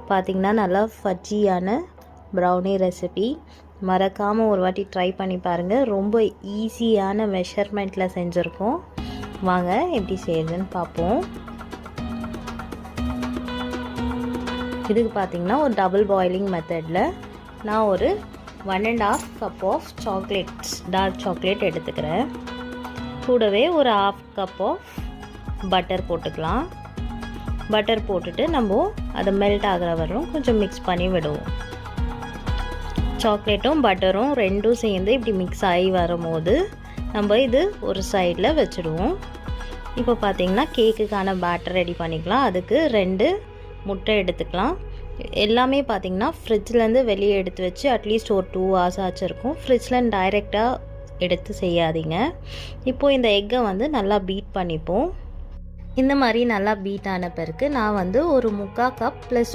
பார்த்திங்கன்னா நல்லா ஃபஜ்ஜியான brownie recipe. மறக்காமல் ஒரு வாட்டி ட்ரை பண்ணி பாருங்கள். ரொம்ப ஈஸியான மெஷர்மெண்ட்டில் செஞ்சுருக்கோம். வாங்க எப்படி செய்யுதுன்னு பார்ப்போம். இதுக்கு பார்த்திங்கன்னா ஒரு டபுள் பாயிலிங் மெத்தடில் நான் ஒரு 1.5 cup of chocolates, dark chocolate எடுத்துக்கிறேன். கூடவே ஒரு 1/2 கப் ஆஃப் பட்டர் போட்டுக்கலாம். பட்டர் போட்டுட்டு நம்ம அதை மெல்ட் ஆகிற வரையும் கொஞ்சம் மிக்ஸ் பண்ணி விடுவோம். சாக்லேட்டும் பட்டரும் ரெண்டும் சேர்ந்து இப்படி மிக்ஸ் ஆகி வரும்போது நம்ம இது ஒரு சைடில் வச்சுடுவோம். இப்போ பார்த்திங்கன்னா கேக்குக்கான பேட்டர் ரெடி பண்ணிக்கலாம். அதுக்கு 2 முட்டை எடுத்துக்கலாம். எல்லாமே பார்த்திங்கன்னா ஃப்ரிட்ஜ்லேருந்து வெளியே எடுத்து வச்சு அட்லீஸ்ட் ஒரு 2 hours ஆச்சு இருக்கும். ஃப்ரிட்ஜில் டைரெக்டாக எடுத்து செய்யாதீங்க. இப்போது இந்த எக்கை வந்து நல்லா பீட் பண்ணிப்போம். இந்த மாதிரி நல்லா பீட் ஆன பிறகு நான் வந்து ஒரு 3/4 கப் ப்ளஸ்